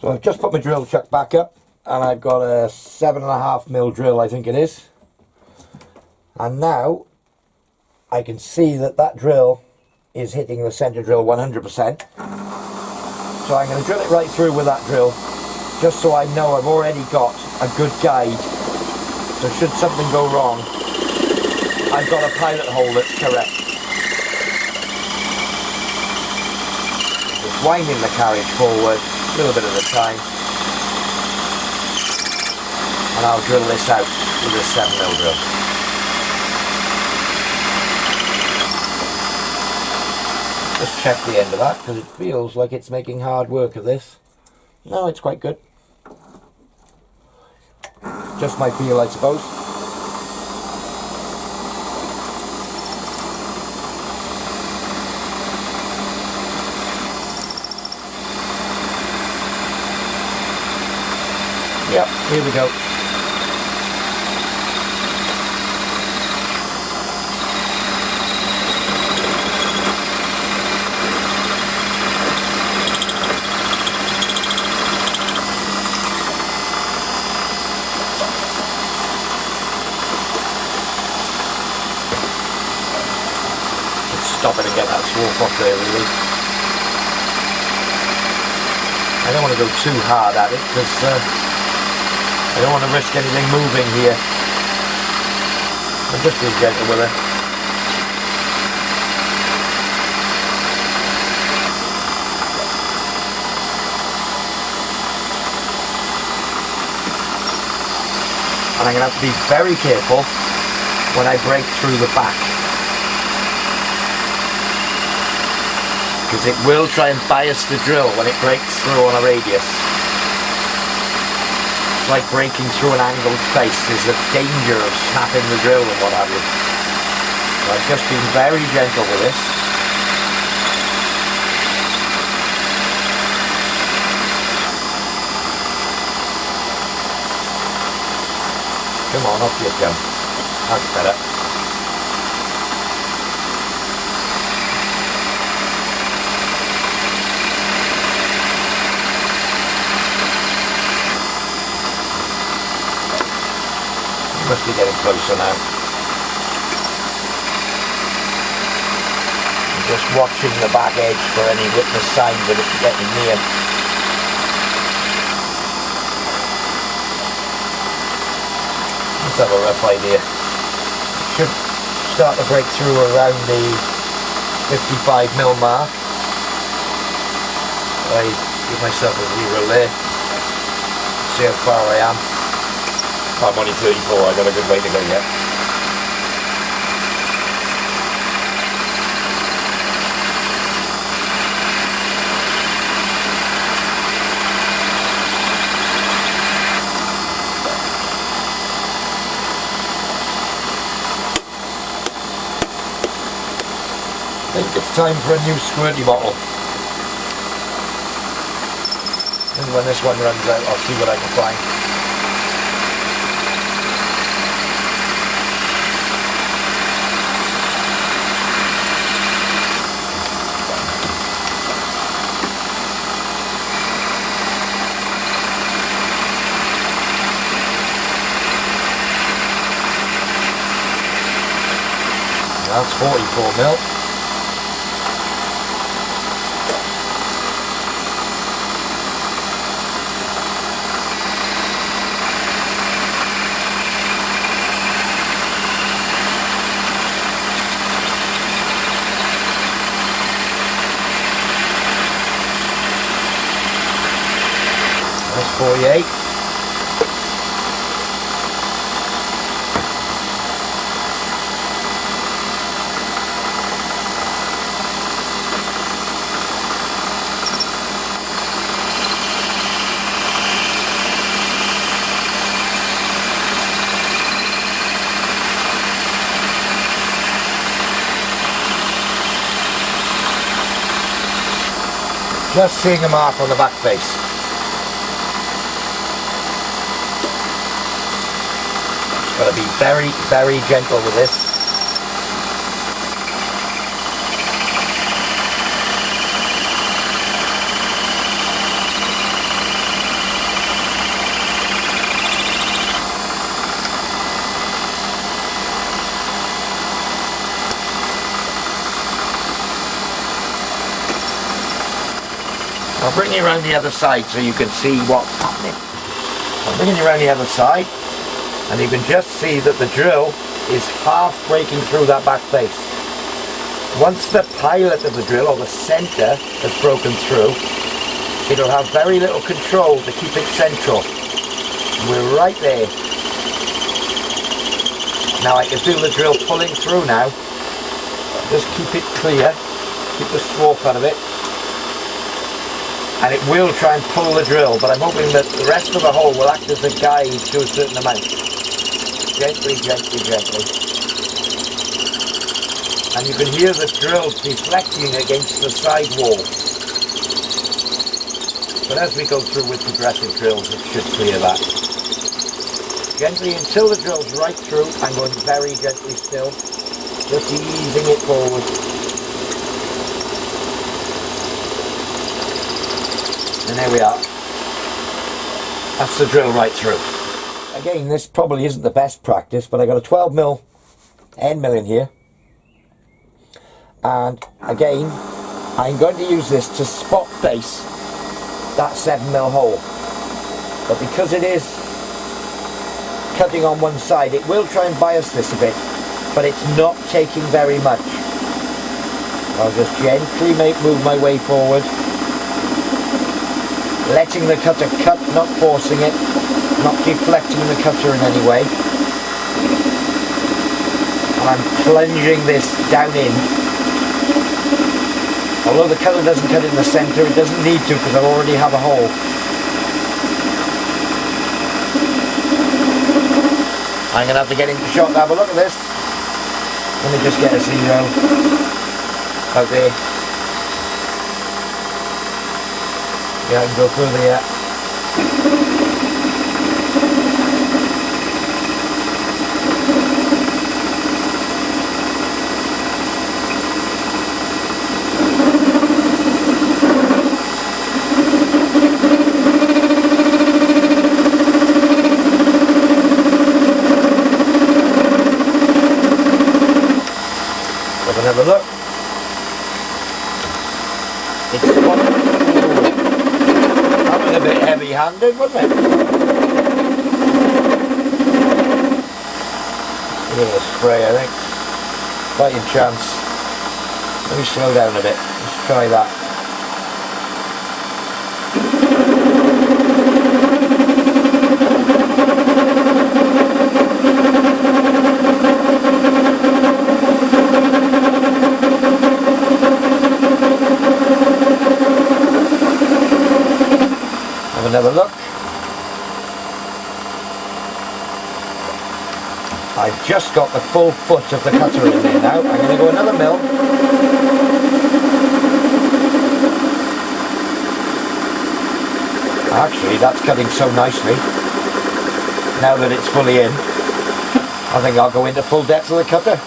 So I've just put my drill chuck back up, and I've got a 7.5mm drill, I think it is. And now I can see that that drill is hitting the center drill 100%. So I'm going to drill it right through with that drill, just so I know I've already got a good guide. So should something go wrong, I've got a pilot hole that's correct. Just winding the carriage forward a little bit at a time, and I'll drill this out with a 7mm drill. Just check the end of that, because it feels like it's making hard work of this. No, it's quite good. Just my feel, I suppose. Yep, here we go. Stop it and get that swarf off there, really. I don't want to go too hard at it, because I don't want to risk anything moving here. I'm just being gentle with it. And I'm going to have to be very careful when I break through the back, because it will try and bias the drill when it breaks through on a radius. It's like breaking through an angled face. There's a danger of snapping the drill and what have you. So I've just been very gentle with this. Come on, off you come. That's better. Must be getting closer now. I'm just watching the back edge for any witness signs of it getting near. Let's have a rough idea. Should start to break through around the 55mm mark. I give myself a zero there. See how far I am. I'm only 34, I've got a good way to go yet. I think it's time for a new squirty bottle. And when this one runs out, I'll see what I can find. That's 44mm. That's 48. Just seeing a mark on the back face. Got to be very, very gentle with this. I'll bring you around the other side so you can see what's happening. I'm bringing you around the other side, and you can just see that the drill is half breaking through that back face. Once the pilot of the drill, or the centre, has broken through, it'll have very little control to keep it central. We're right there. Now I can feel the drill pulling through now. Just keep it clear, keep the swarf out of it. And it will try and pull the drill, but I'm hoping that the rest of the hole will act as a guide to a certain amount. Gently, gently, gently. And you can hear the drill deflecting against the side wall. But as we go through with progressive drills, it should clear that. Gently until the drill's right through. I'm going very gently still, just easing it forward. And there we are. That's the drill right through. Again, this probably isn't the best practice, but I got a 12mm end mill in here. And again, I'm going to use this to spot face that 7mm hole. But because it is cutting on one side, it will try and bias this a bit, but it's not taking very much. I'll just gently move my way forward, letting the cutter cut, not forcing it, not deflecting the cutter in any way. And I'm plunging this down in. Although the cutter doesn't cut in the centre, it doesn't need to because I already have a hole. I'm going to have to get into shot to have a look at this. Let me just get a 0 out there. Yeah, I can go through there. Have a look. It's that was a bit heavy-handed, wasn't it? A little spray, I think. Fighting chance. Let me slow down a bit. Let's try that. Have a look. I've just got the full foot of the cutter in there now. I'm going to go another mill. Actually, that's cutting so nicely. Now that it's fully in, I think I'll go into full depth of the cutter.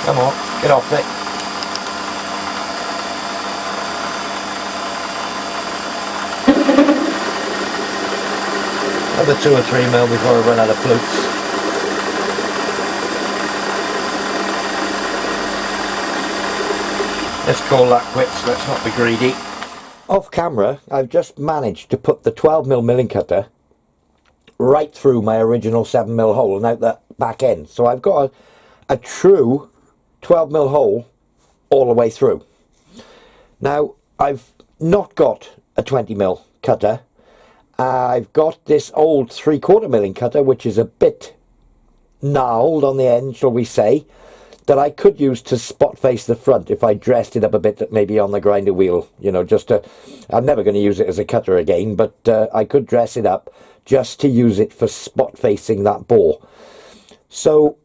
Come on, get off it. Another 2 or 3mm before I run out of flutes. Let's call that quits, let's not be greedy. Off camera, I've just managed to put the 12mm milling cutter right through my original 7mm hole and out that back end. So I've got a true 12mm hole all the way through. Now I've not got a 20mm cutter. I've got this old 3/4 milling cutter which is a bit gnarled on the end, shall we say, that I could use to spot face the front if I dressed it up a bit, maybe on the grinder wheel, you know, just to, I'm never going to use it as a cutter again, but I could dress it up just to use it for spot facing that bore. So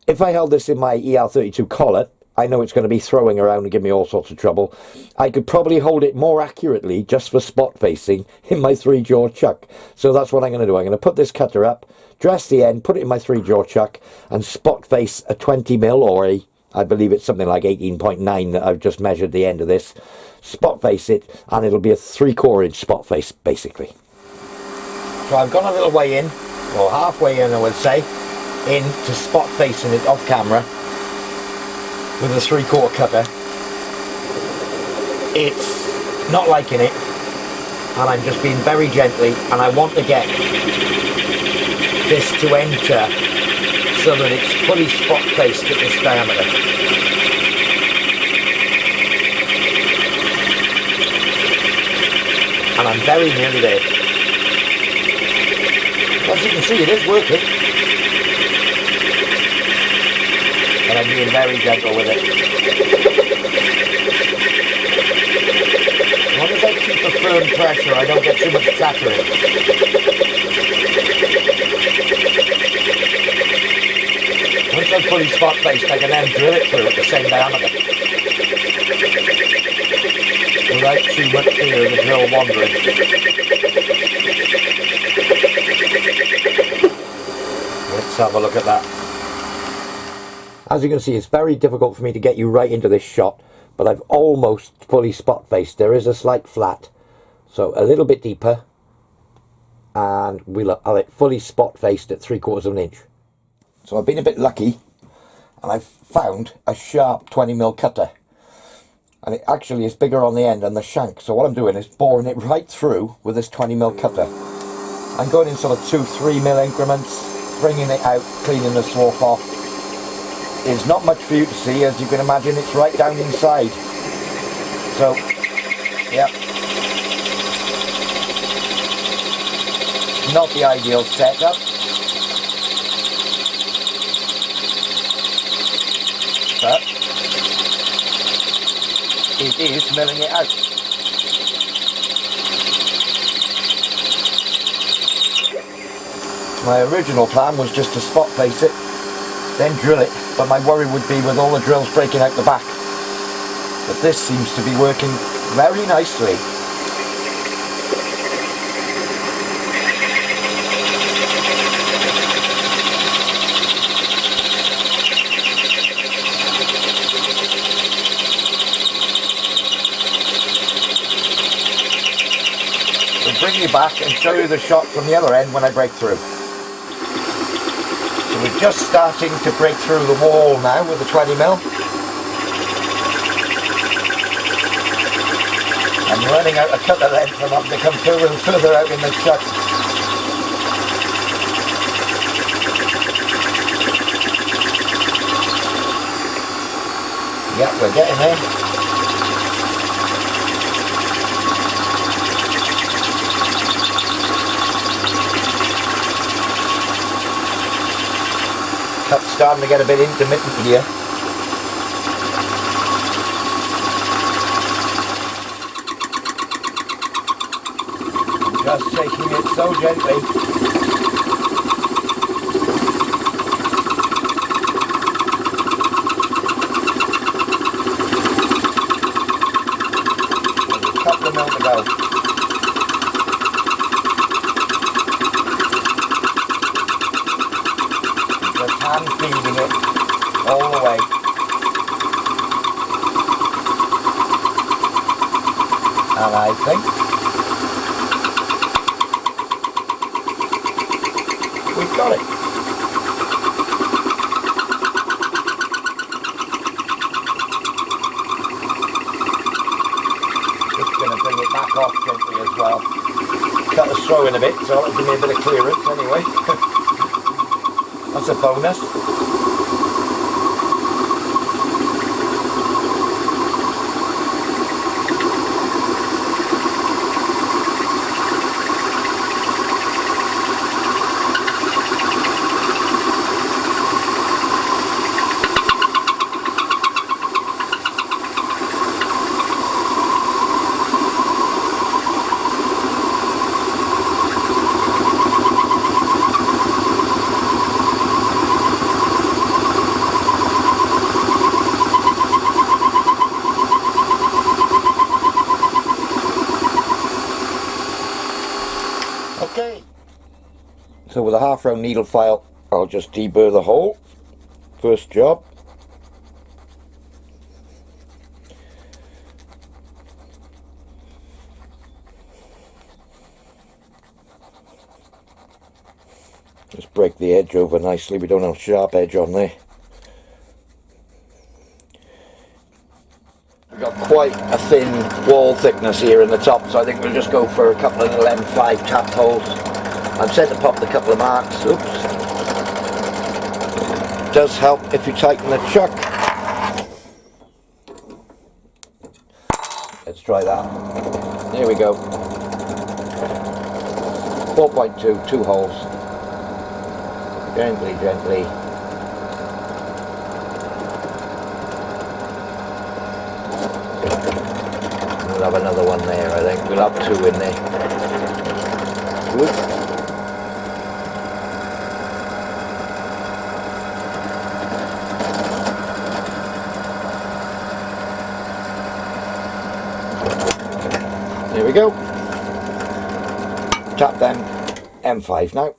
if I held this in my ER32 collet, I know it's going to be throwing around and give me all sorts of trouble. I could probably hold it more accurately just for spot facing in my 3-jaw chuck. So that's what I'm going to do. I'm going to put this cutter up, dress the end, put it in my 3-jaw chuck, and spot face a 20mm or I believe it's something like 18.9 that I've just measured the end of this. Spot face it, and it'll be a 3/4 inch spot face basically. So I've gone a little way in, or halfway in I would say, into spot facing it off camera with a 3/4 cutter. It's not liking it, and I'm just being very gently, and I want to get this to enter so that it's fully spot faced at this diameter. And I'm very nearly there. As you can see, it is working. And I'm being very gentle with it. As long as I keep a firm pressure, I don't get too much chattering. Once I'm fully spot faced, I can then drill it through at the same diameter, without too much fear of the drill wandering. Let's have a look at that. As you can see, it's very difficult for me to get you right into this shot, but I've almost fully spot faced. There is a slight flat, so a little bit deeper, and we'll have it fully spot faced at 3/4 inch. So I've been a bit lucky, and I've found a sharp 20mm cutter, and it actually is bigger on the end than the shank. So what I'm doing is boring it right through with this 20mm cutter. I'm going in sort of 2-3mm increments, bringing it out, cleaning the swarf off. There's not much for you to see, as you can imagine. It's right down inside. So, yeah, not the ideal setup. But it is milling it out. My original plan was just to spot face it, then drill it, but my worry would be with all the drills breaking out the back. But this seems to be working very nicely. I'll bring you back and show you the shot from the other end when I break through. So we're just starting to break through the wall now with the 20mm. I'm running out of cutter length and I'm having to come further and further out in the chuck. Yep, we're getting there. Cut's starting to get a bit intermittent here. I'm just taking it so gently. There's a couple of mil to go. Hand feeding it all the way. And I think we've got it. Just going to bring it back off gently as well. Cut the throw in a bit, so that'll give me a bit of clearance anyway. That's a bonus. 1/2 round needle file. I'll just deburr the hole. First job. Just break the edge over nicely. We don't have a sharp edge on there. We've got quite a thin wall thickness here in the top, so I think we'll just go for a couple of little M5 tapped holes. I've set to pop a couple of marks. Oops. Does help if you tighten the chuck. Let's try that. There we go. 4.2, 2 holes. Gently, gently. We'll have another one there, I think. We'll have 2 in there. Good. There we go. Tap them. M5 now.